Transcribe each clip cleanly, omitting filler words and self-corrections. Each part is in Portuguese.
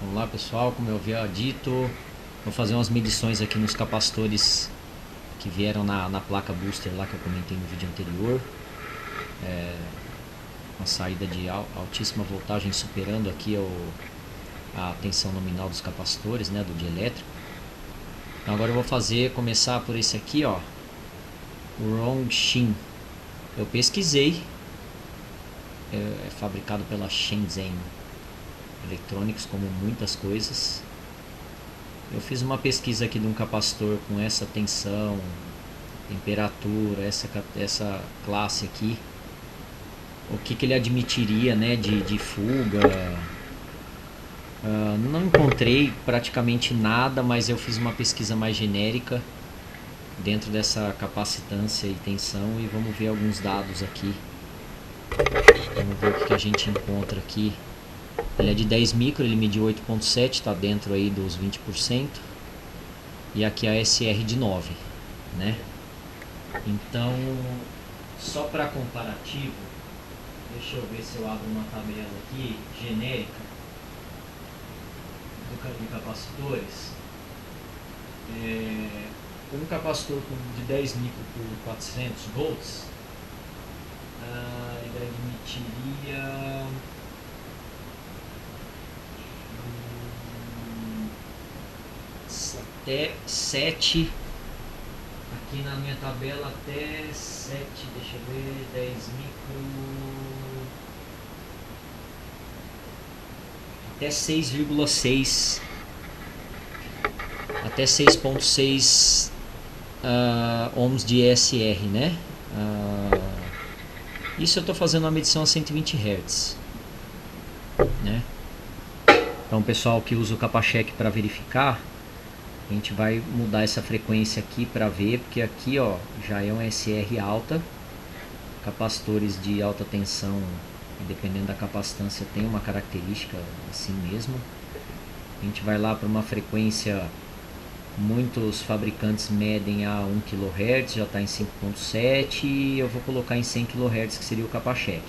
Vamos lá, pessoal, como eu havia dito, vou fazer umas medições aqui nos capacitores que vieram na placa booster lá que eu comentei no vídeo anterior. Uma saída de altíssima voltagem superando aqui a tensão nominal dos capacitores, né, do dielétrico. Então agora eu vou começar por esse aqui, ó, o Rongshin. Eu pesquisei, é fabricado pela Shenzhen Electronics, como muitas coisas. Eu fiz uma pesquisa aqui de um capacitor com essa tensão, temperatura, essa classe aqui, o que ele admitiria, né, de fuga. Não encontrei praticamente nada, mas eu fiz uma pesquisa mais genérica dentro dessa capacitância e tensão e vamos ver alguns dados aqui. Vamos ver o que a gente encontra aqui. Ele é de 10 micro, ele mediu 8.7, está dentro aí dos 20%. E aqui a SR de 9, né? Então, só para comparativo, deixa eu ver se eu abro uma tabela aqui genérica de capacitores. Um capacitor de 10 micro por 400 volts, ele admitiria até 7, aqui na minha tabela até 7, deixa eu ver, 10 micro, até 6,6, até 6.6 ohms de ESR, né? Isso eu estou fazendo uma medição a 120 Hz, né? Então, o pessoal que usa o Capacheck para verificar, a gente vai mudar essa frequência aqui para ver, porque aqui, ó, já é um SR alta. Capacitores de alta tensão, dependendo da capacitância, tem uma característica assim mesmo. A gente vai lá para uma frequência, muitos fabricantes medem a 1 kHz, já está em 5.7, e eu vou colocar em 100 kHz, que seria o Capacheck.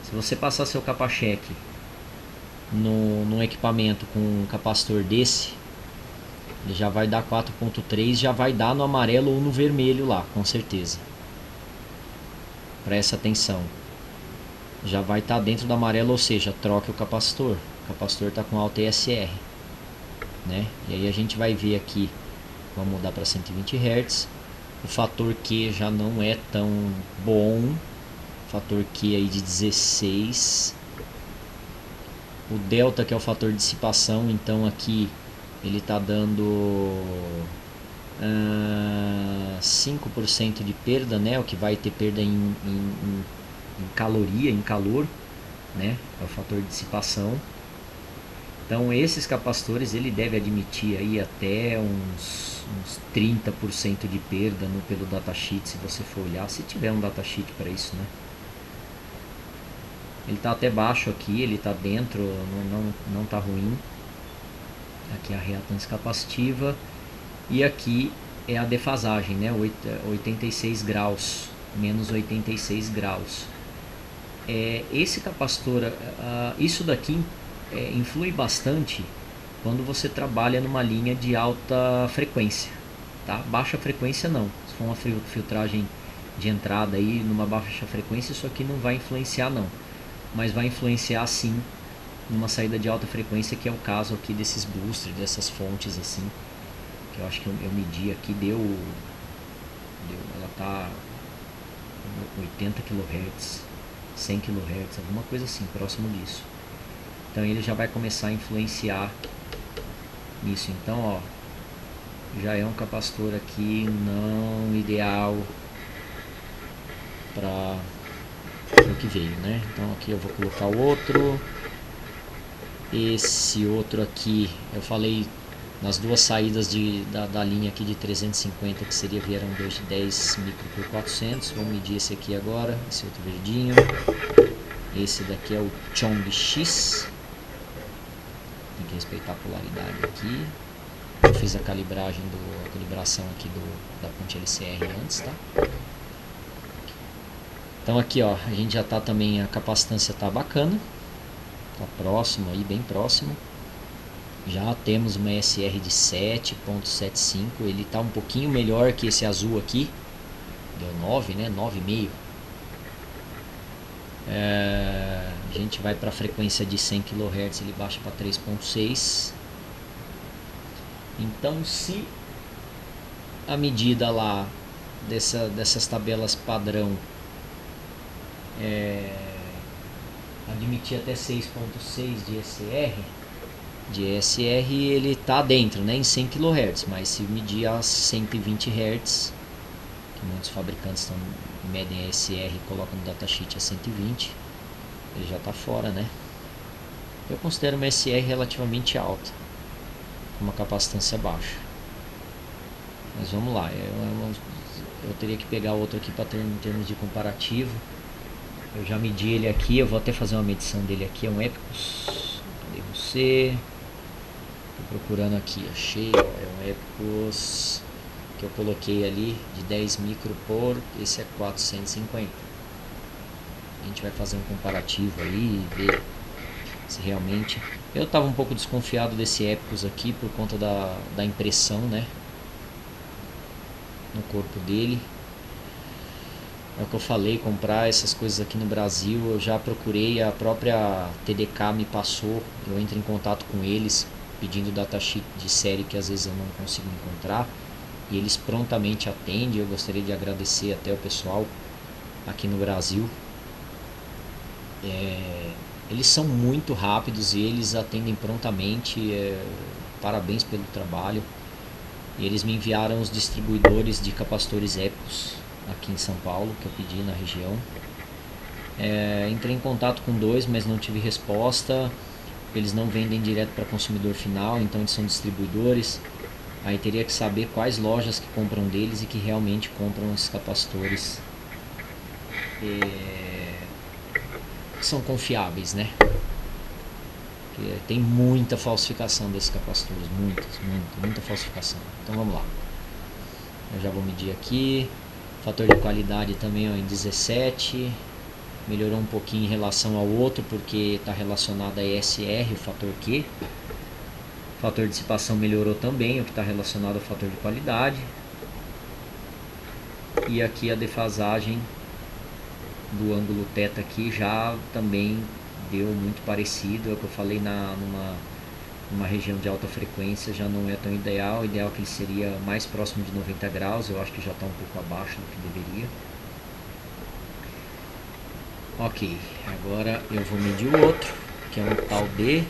Se você passar seu Capacheck no equipamento com um capacitor desse, ele já vai dar 4.3, já vai dar no amarelo ou no vermelho lá, com certeza. Para essa tensão já vai estar dentro do amarelo, ou seja, troque o capacitor. O capacitor está com alta ESR, né? E aí a gente vai ver aqui, vamos mudar para 120 Hz. O fator Q já não é tão bom, fator Q aí de 16. O delta, que é o fator de dissipação, então aqui ele está dando 5% de perda, né? O que vai ter perda em caloria, em calor, né? É o fator de dissipação. Então esses capacitores ele deve admitir aí até uns 30% de perda pelo datasheet, se você for olhar, se tiver um datasheet para isso, né? Ele está até baixo aqui, ele está dentro, não está ruim. Aqui é a reatância capacitiva e aqui é a defasagem, né? 86 graus, menos 86 graus. Esse capacitor, isso daqui influi bastante quando você trabalha numa linha de alta frequência, tá? Baixa frequência não, se for uma filtragem de entrada aí numa baixa frequência, isso aqui não vai influenciar não, mas vai influenciar sim numa saída de alta frequência, que é o caso aqui desses boosters, dessas fontes assim, que eu acho que eu medi aqui, ela tá 80 kHz, 100 kHz, alguma coisa assim, próximo disso. Então ele já vai começar a influenciar nisso. Então, ó, já é um capacitor aqui não ideal para o que veio, né? Então aqui eu vou colocar o outro. Esse outro aqui, eu falei nas duas saídas da linha aqui de 350, que vieram dois de 10 micro por 400. Vamos medir esse aqui agora, esse outro verdinho. Esse daqui é o Chong X. Tem que respeitar a polaridade aqui. Eu fiz a calibração aqui da ponte LCR antes, tá? Então aqui, ó, a gente já tá também, a capacitância tá bacana. Tá próximo aí, bem próximo. Já temos uma SR de 7.75, ele está um pouquinho melhor que esse azul aqui, deu 9, né? 9,5. A gente vai para a frequência de 100 kHz, ele baixa para 3.6. Então, se a medida lá dessas tabelas padrão admitir até 6.6 de ESR, ele está dentro, né, em 100 kHz, mas se medir a 120 Hz, que muitos fabricantes medem a ESR e colocam no datasheet a 120, ele já está fora, né? Eu considero uma ESR relativamente alta, com uma capacitância baixa. Mas vamos lá, eu teria que pegar outro aqui para ter em termos de comparativo. Eu já medi ele aqui, eu vou até fazer uma medição dele aqui, é um Epicus. Cadê você? Tô procurando aqui, achei, ó, é um Epicus que eu coloquei ali de 10 micro por, esse é 450. A gente vai fazer um comparativo aí e ver se realmente... Eu estava um pouco desconfiado desse Epicus aqui por conta da impressão, né, no corpo dele. É o que eu falei, comprar essas coisas aqui no Brasil, eu já procurei, a própria TDK me passou, eu entro em contato com eles pedindo datasheet de série que às vezes eu não consigo encontrar, e eles prontamente atendem. Eu gostaria de agradecer até o pessoal aqui no Brasil. Eles são muito rápidos e eles atendem prontamente, parabéns pelo trabalho. E eles me enviaram os distribuidores de capacitores Epicus aqui em São Paulo, que eu pedi na região. Entrei em contato com dois, mas não tive resposta. Eles não vendem direto para consumidor final, então eles são distribuidores. Aí teria que saber quais lojas que compram deles e que realmente compram esses capacitores que são confiáveis, né? Porque tem muita falsificação desses capacitores, muita falsificação. Então vamos lá. Eu já vou medir aqui. Fator de qualidade também, ó, em 17. Melhorou um pouquinho em relação ao outro, porque está relacionado a ESR, o fator Q. O fator de dissipação melhorou também, o que está relacionado ao fator de qualidade. E aqui a defasagem do ângulo θ aqui já também deu muito parecido. É o que eu falei, numa região de alta frequência já não é tão ideal. O ideal é que ele seria mais próximo de 90 graus, eu acho que já está um pouco abaixo do que deveria. Ok, agora eu vou medir o outro, que é um tal de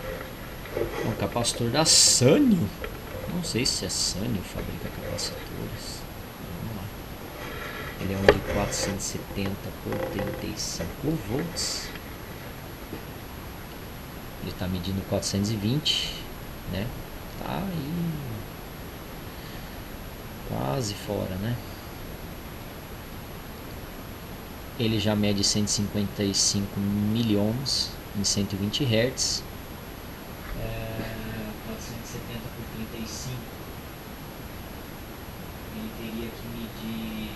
um capacitor da Sanyo. Não sei se é Sanyo que fabrica capacitores. Vamos lá. Ele é um de 470 por 35 volts. Ele está medindo 420, né? Tá aí quase fora, né? Ele já mede 155 miliohms em 120 Hz. 470 por 35. Ele teria que medir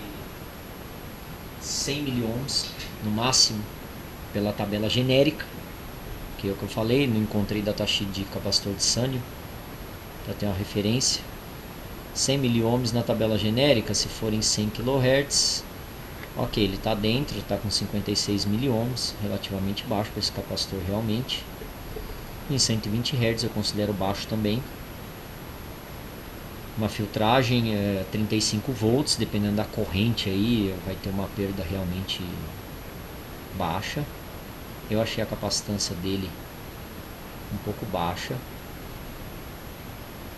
100 miliohms no máximo pela tabela genérica, que é o que eu falei, não encontrei datasheet de capacitor de Sanyo para ter uma referência. 100 miliohms na tabela genérica, se forem 100 kHz, ok, ele está dentro, está com 56 miliohms, relativamente baixo para esse capacitor realmente. Em 120 Hz eu considero baixo também. Uma filtragem 35 volts, dependendo da corrente aí, vai ter uma perda realmente baixa. Eu achei a capacitância dele um pouco baixa,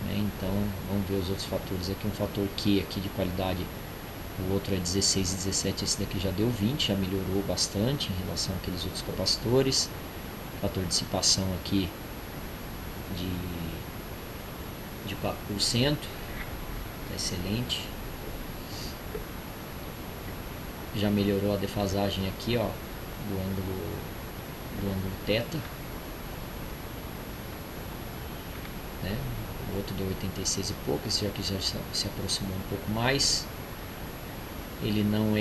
né? Então vamos ver os outros fatores aqui. Um fator Q aqui de qualidade, o outro é 16 e 17, esse daqui já deu 20, já melhorou bastante em relação àqueles outros capacitores. Fator de dissipação aqui de 4%, tá excelente. Já melhorou a defasagem aqui, ó, do ângulo θ, né? O outro deu 86 e pouco, esse aqui já se aproximou um pouco mais. Ele não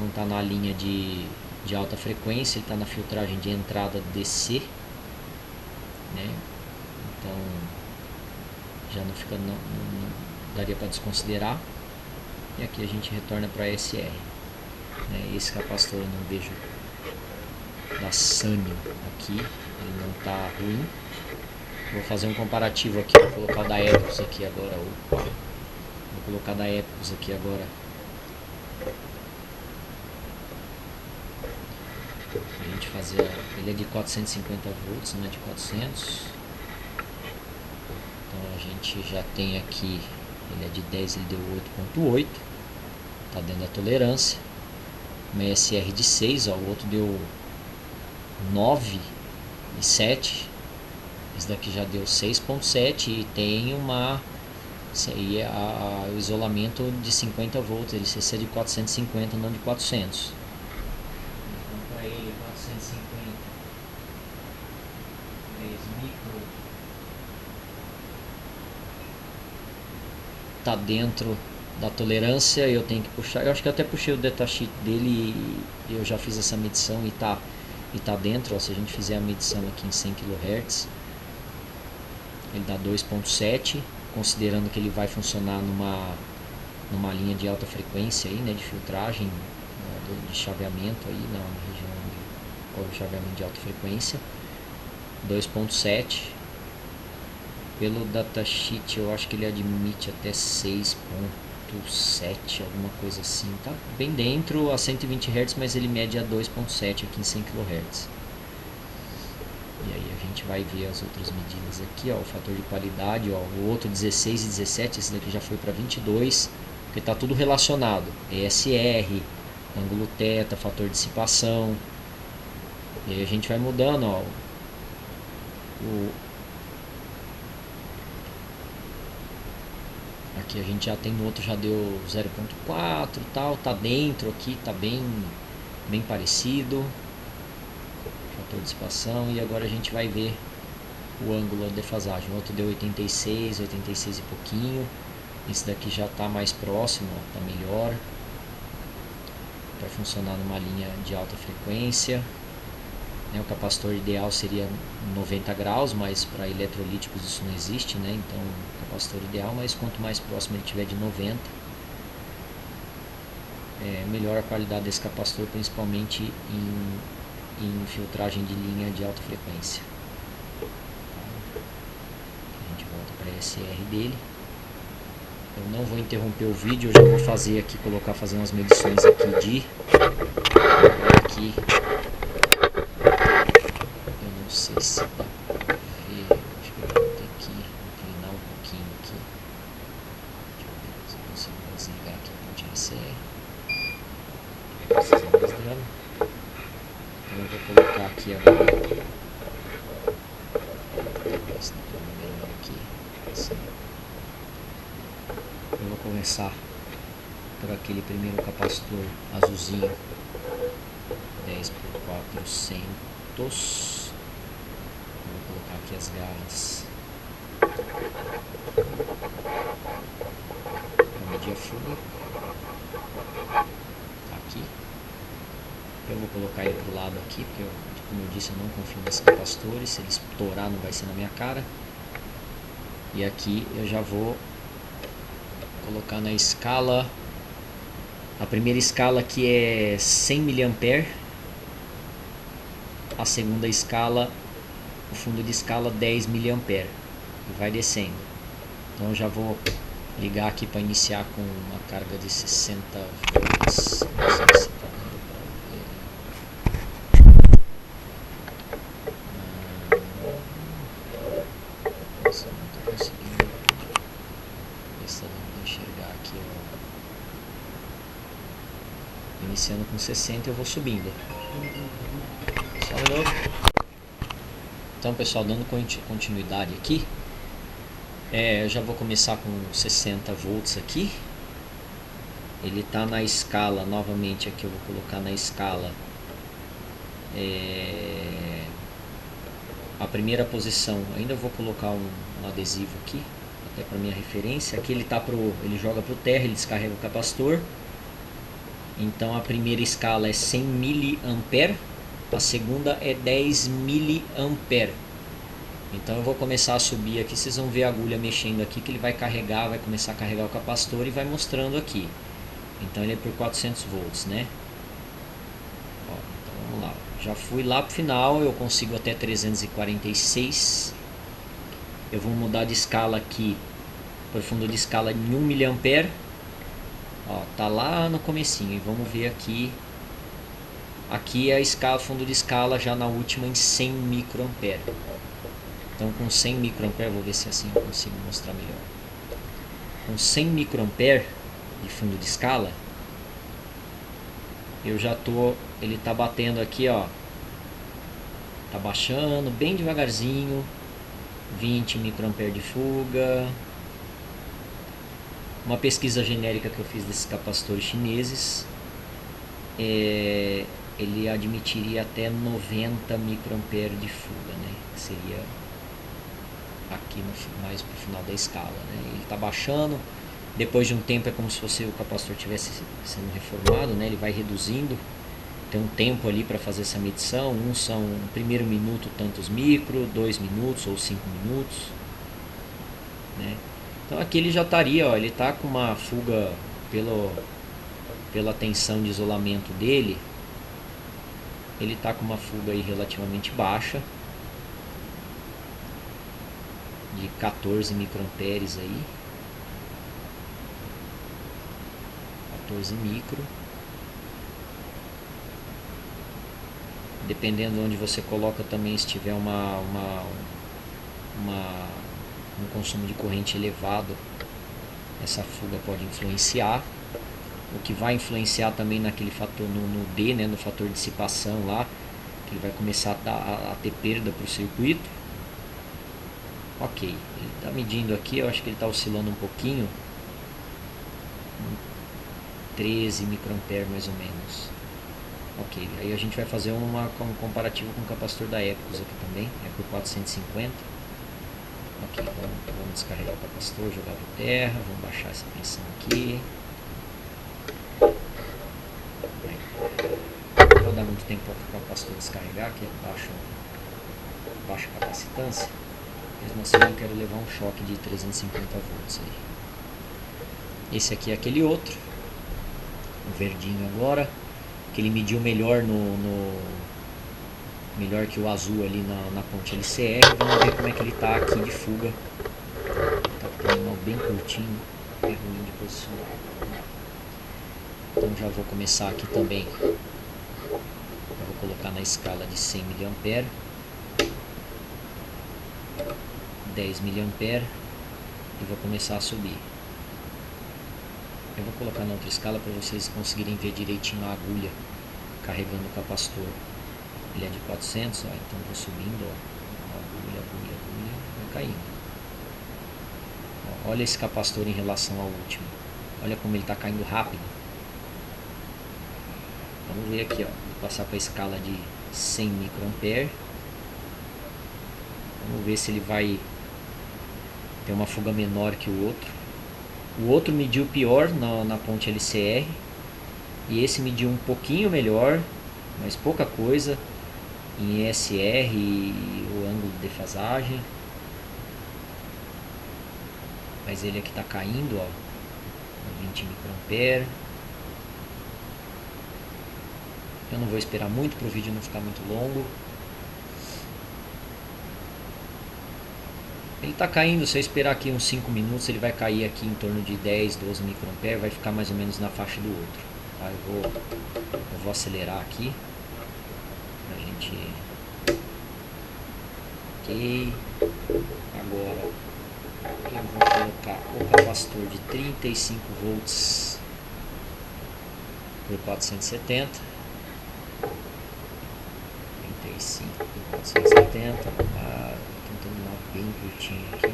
está na linha de alta frequência, ele está na filtragem de entrada DC, né? Então já não fica, não daria para desconsiderar. E aqui a gente retorna para SR, né? Esse capacitor eu não vejo da Sanyo aqui, ele não está ruim. Vou fazer um comparativo aqui, vou colocar o da Epos aqui agora. Opa. Vou colocar da Epos aqui agora. A gente fazer, ele é de 450 volts, não é de 400. Então a gente já tem aqui, ele é de 10, ele deu 8.8, tá dentro da tolerância. Uma SR de 6, ó, o outro deu 9,7. Esse daqui já deu 6.7 e tem uma, isso aí é o isolamento de 50 volts, ele é de 450, não de 400. Então para ele 450, 10 micro, tá dentro da tolerância. Eu tenho que puxar, eu acho que eu até puxei o datasheet dele e eu já fiz essa medição e tá dentro, ó, se a gente fizer a medição aqui em 100 kHz, ele dá 2.7, considerando que ele vai funcionar numa linha de alta frequência aí, né, de filtragem, de chaveamento aí na região de chaveamento de alta frequência. 2.7. Pelo datasheet eu acho que ele admite até 6.7, alguma coisa assim, tá bem dentro a 120 Hz, mas ele mede a 2.7 aqui em 100 kHz. E aí a gente vai ver as outras medidas aqui, ó, o fator de qualidade, ó, o outro 16 e 17, esse daqui já foi para 22, porque tá tudo relacionado, ESR, ângulo θ, fator de dissipação. E aí a gente vai mudando, ó, aqui a gente já tem no outro, já deu 0.4 e tal, tá dentro aqui, tá bem parecido, fator de dissipação. E agora a gente vai ver o ângulo de defasagem. O outro deu 86 e pouquinho, esse daqui já tá mais próximo, ó, tá melhor, para funcionar numa linha de alta frequência. O capacitor ideal seria 90 graus, mas para eletrolíticos isso não existe, né? Então o capacitor ideal, mas quanto mais próximo ele tiver de 90, melhor a qualidade desse capacitor, principalmente em filtragem de linha de alta frequência. A gente volta para a SR dele. Eu não vou interromper o vídeo, eu já vou fazer aqui, fazer umas medições aqui aqui. Não sei se dá pra ver, acho que eu vou ter que inclinar um pouquinho aqui. Deixa eu ver se eu consigo desligar aqui a ponte RCR. Precisamos dela. Então eu vou colocar aqui agora. Esse daqui é melhor aqui. Assim. Eu vou começar por aquele primeiro capacitor azulzinho, 10 por 400. Vou colocar aqui as garras para medir a fuga. Tá aqui. Eu vou colocar ele pro lado aqui, porque como eu disse, eu não confio nesses capacitores. Se ele estourar não vai ser na minha cara. E aqui eu já vou colocar na escala, a primeira escala aqui é 100 mA, a segunda escala, o fundo de escala 10 mA, e vai descendo. Então eu já vou ligar aqui para iniciar com uma carga de 60 volts. Não sei se tá dando pra ver. Nossa, eu não tô conseguindo ver se tá dando pra enxergar aqui, ó. Iniciando com 60, eu vou subindo. Só um minuto. Então, pessoal, dando continuidade aqui, eu já vou começar com 60 volts aqui. Ele está na escala, novamente aqui eu vou colocar na escala a primeira posição. Ainda vou colocar um adesivo aqui, até para minha referência. Aqui ele ele joga para o terra, ele descarrega o capacitor. Então a primeira escala é 100 mA, a segunda é 10 mA. Então eu vou começar a subir aqui, vocês vão ver a agulha mexendo aqui, que ele vai carregar, vai começar a carregar o capacitor e vai mostrando aqui. Então ele é por 400 volts, né? Ó, então vamos lá, já fui lá pro final, eu consigo até 346. Eu vou mudar de escala aqui, para fundo de escala em 1 mA. Ó, tá lá no comecinho, e vamos ver aqui. Aqui é a escala, fundo de escala já na última em 100 microampere. Então com 100 microampere, vou ver se assim eu consigo mostrar melhor. Com 100 microampere de fundo de escala, eu já tô, ele tá batendo aqui, ó. Tá baixando bem devagarzinho. 20 microampere de fuga. Uma pesquisa genérica que eu fiz desses capacitores chineses, ele admitiria até 90 microampere de fuga, né? Que seria aqui mais pro final da escala, né? Ele está baixando, depois de um tempo é como se fosse o capacitor estivesse sendo reformado, né? Ele vai reduzindo, tem um tempo ali para fazer essa medição. São no primeiro minuto tantos micro, 2 minutos ou 5 minutos, né? Então aqui ele já estaria, ó, ele está com uma fuga pela tensão de isolamento dele, ele está com uma fuga aí relativamente baixa, de 14 microamperes aí, 14 micro. Dependendo de onde você coloca também, se tiver um consumo de corrente elevado, essa fuga pode influenciar. O que vai influenciar também naquele fator, no D, né, no fator de dissipação lá, que ele vai começar a ter perda para o circuito. Ok, ele está medindo aqui, eu acho que ele está oscilando um pouquinho, 13 microampere mais ou menos. Ok, aí a gente vai fazer um comparativo com o capacitor da Epicus aqui também, é por 450. Ok, então vamos descarregar o capacitor, jogar por terra, vamos baixar essa pressão aqui. Não vou dar muito tempo para o capacitor descarregar, que é baixa capacitância. Mesmo assim eu quero levar um choque de 350 volts aí. Esse aqui é aquele outro, o verdinho agora, que ele mediu melhor melhor que o azul ali na ponte LCR. Vamos ver como é que ele está aqui de fuga. Tá com o terminal bem curtinho, é ruim de posicionar. Então já vou começar aqui também. Eu vou colocar na escala de 100 mA, 10 mA, e vou começar a subir. Eu vou colocar na outra escala para vocês conseguirem ver direitinho a agulha carregando o capacitor. Ele é de 400, ó, então vou subindo, ó, agulha, vai caindo. Ó, olha esse capacitor em relação ao último, olha como ele está caindo rápido. Vamos ver aqui, ó, vou passar para a escala de 100 microampere. Vamos ver se ele vai ter uma fuga menor que o outro. O outro mediu pior na ponte LCR, e esse mediu um pouquinho melhor, mas pouca coisa, em ESR e o ângulo de defasagem. Mas ele aqui está caindo, ó, 20 microampere. Eu não vou esperar muito para o vídeo não ficar muito longo. Ele está caindo, se eu esperar aqui uns 5 minutos, ele vai cair aqui em torno de 10, 12 microampere, vai ficar mais ou menos na faixa do outro. Tá? Eu vou acelerar aqui, pra gente... Ok, agora eu vou colocar o capacitor de 35 volts por 470. 35 por 470. Terminar bem curtinho aqui.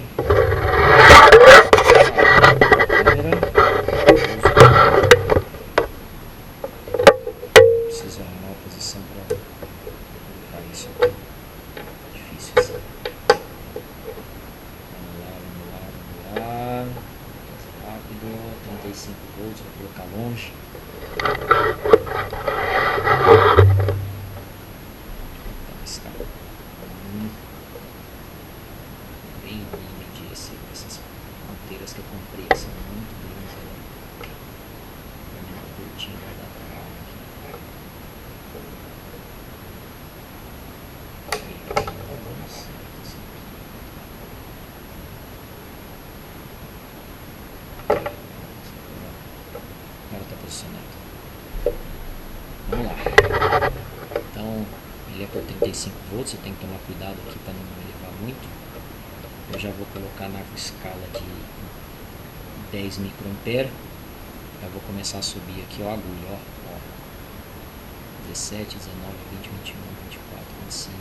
Preciso arrumar a posição para colocar isso aqui. Difícil assim. Vamos lá. Rápido. 35 volts, vou colocar longe. presa, muito presa. Pra mim tá curtinho, vai dar trabalho aqui. Aí, tá dando certo assim. Agora tá posicionado. Vamos lá. Então, ele é por 35 volts, eu tenho que tomar cuidado aqui para não elevar muito. Eu já vou colocar na escala de 10 microampere. Já vou começar a subir aqui ó, a agulha, ó. 17, 19, 20, 21, 24, 25,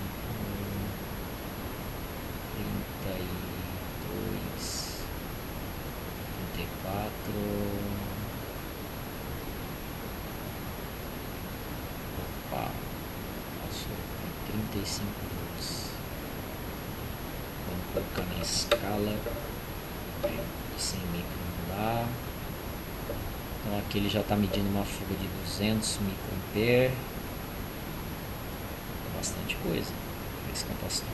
32, 34. Opa, passou 35 volts. Vamos colocar na escala de 100 micro, não dá. Então aqui ele já está medindo uma fuga de 200 microampere. Bastante coisa para esse capacitor.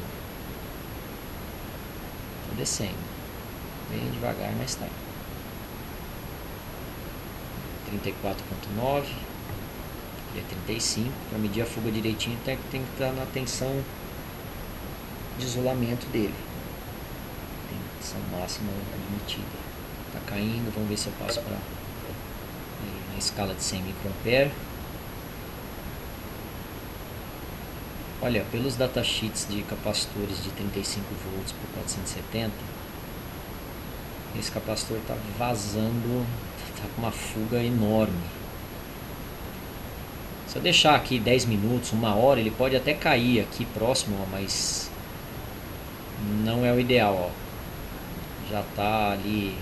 Estou descendo, bem devagar, mas está. 34.9, ele é 35. Para medir a fuga direitinho tem que estar na tensão de isolamento dele. Tem tensão máxima admitida. Está caindo, vamos ver se eu passo para na escala de 100 microampere. Olha, pelos datasheets de capacitores de 35 volts por 470, esse capacitor está vazando, está com uma fuga enorme. Se eu deixar aqui 10 minutos, 1 hora, ele pode até cair aqui próximo, ó, mas não é o ideal. Ó. Já está ali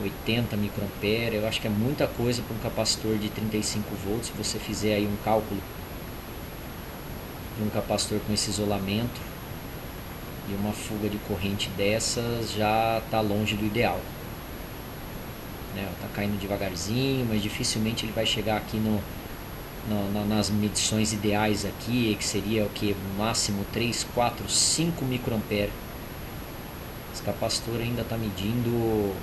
80 microampere, eu acho que é muita coisa para um capacitor de 35 volts. Se você fizer aí um cálculo de um capacitor com esse isolamento e uma fuga de corrente dessas, já está longe do ideal. Está caindo devagarzinho, mas dificilmente ele vai chegar aqui nas medições ideais aqui, que seria o que? Máximo 3, 4, 5 microampere. Esse capacitor ainda está medindo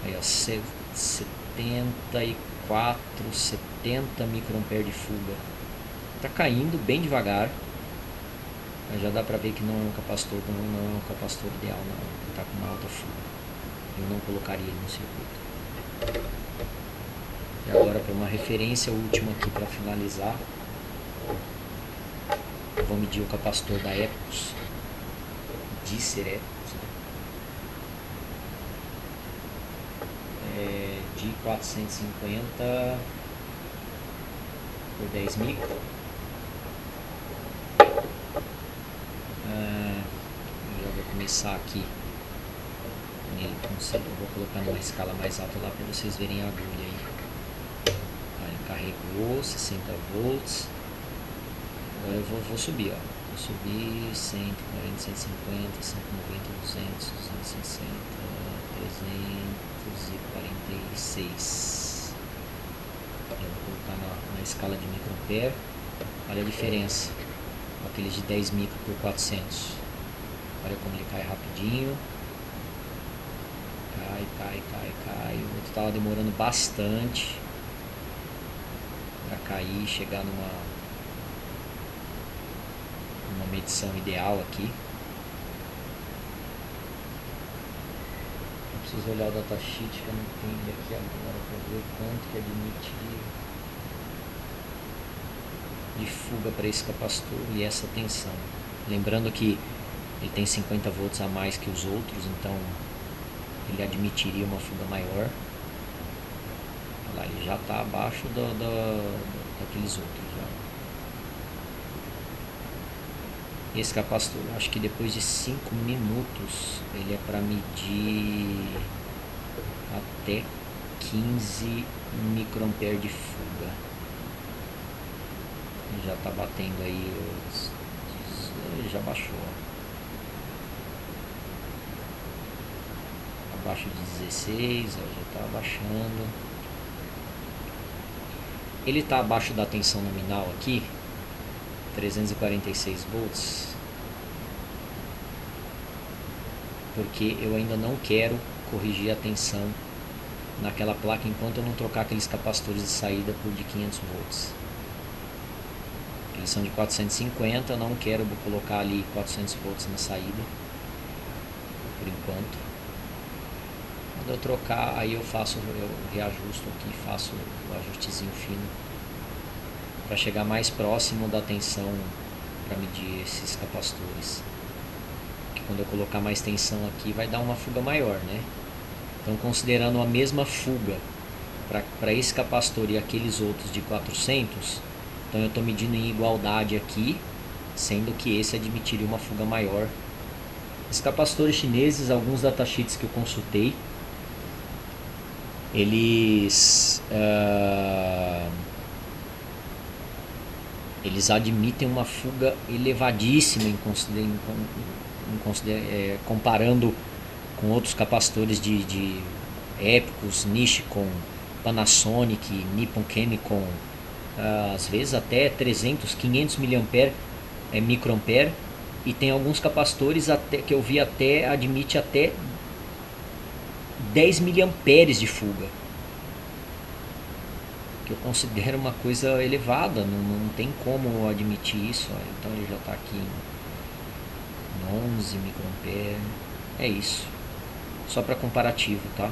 aí, ó, 74, 70 microampere de fuga. Está caindo bem devagar, mas já dá para ver que não é um capacitor, não é um capacitor ideal, não. Ele está com uma alta fuga. Eu não colocaria ele no circuito. E agora, para uma referência última aqui para finalizar, eu vou medir o capacitor da Epos, Disser Epos, de 450 por 10 micro. Eu já vou começar aqui nele, eu vou colocar numa escala mais alta lá para vocês verem a agulha aí. Ele carregou 60 volts. Agora eu vou subir, ó. Vou subir 140, 150, 190, 200, 260, 346. Eu vou colocar na escala de microampere. Olha a diferença. Aqueles de 10 micro por 400. Olha como ele cai rapidinho. Cai. O outro estava demorando bastante para cair, chegar numa medição ideal aqui. Eu preciso olhar o datasheet que eu não tenho aqui agora para ver quanto que admite de fuga para esse capacitor e essa tensão. Lembrando que ele tem 50 volts a mais que os outros, então ele admitiria uma fuga maior. Olha lá, ele já está abaixo daqueles outros. Já. Esse capacitor, acho que depois de 5 minutos, ele é para medir até 15 microampere de fuga. Ele já está batendo aí ele já baixou. Abaixo de 16, ó, já está abaixando. Ele está abaixo da tensão nominal aqui, 346 volts. porque eu ainda não quero corrigir a tensão naquela placa enquanto eu não trocar aqueles capacitores de saída por de 500 volts. Eles são de 450, eu não quero colocar ali 400 volts na saída por enquanto. Quando eu trocar, aí eu reajusto aqui, faço o ajustezinho fino para chegar mais próximo da tensão para medir esses capacitores. Porque quando eu colocar mais tensão aqui vai dar uma fuga maior, né? Então, considerando a mesma fuga para esse capacitor e aqueles outros de 400, então eu estou medindo em igualdade aqui, sendo que esse admitiria uma fuga maior. Os capacitores chineses, alguns datasheets que eu consultei, eles admitem uma fuga elevadíssima comparando com outros capacitores de Epicus, Nishikon, Panasonic, Nippon Chemical, às vezes até 300, 500 microampere, e tem alguns capacitores até, que eu vi até admite até 10 miliamperes de fuga, que eu considero uma coisa elevada, não tem como admitir isso. Então ele já está aqui em 11 microampere, é isso, só para comparativo, tá?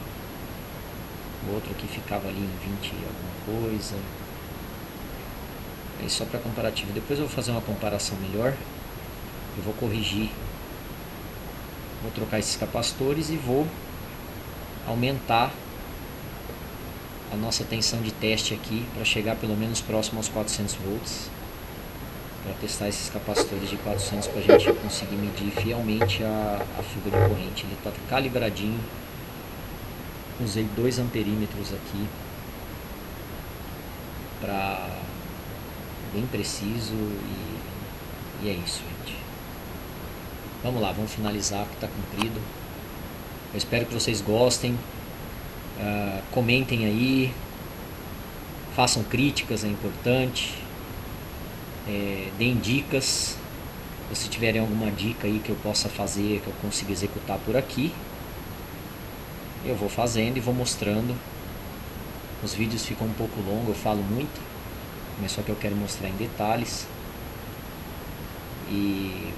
O outro aqui ficava ali em 20 e alguma coisa, é só para comparativo. Depois eu vou fazer uma comparação melhor, eu vou corrigir, vou trocar esses capacitores e vou aumentar a nossa tensão de teste aqui para chegar pelo menos próximo aos 400 volts, para testar esses capacitores de 400 para a gente conseguir medir fielmente a fuga de corrente. Ele está calibradinho, usei 2 amperímetros aqui para bem preciso, e é isso, gente. Vamos lá, vamos finalizar que está comprido. Eu espero que vocês gostem. Comentem aí, façam críticas, é importante, deem dicas. Se tiverem alguma dica aí que eu possa fazer, que eu consiga executar por aqui, eu vou fazendo e vou mostrando. Os vídeos ficam um pouco longos, eu falo muito, mas só que eu quero mostrar em detalhes. E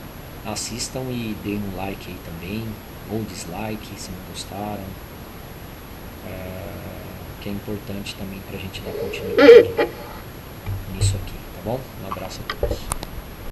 assistam e deem um like aí também, ou dislike se não gostaram, que é importante também pra gente dar continuidade nisso aqui, tá bom? Um abraço a todos.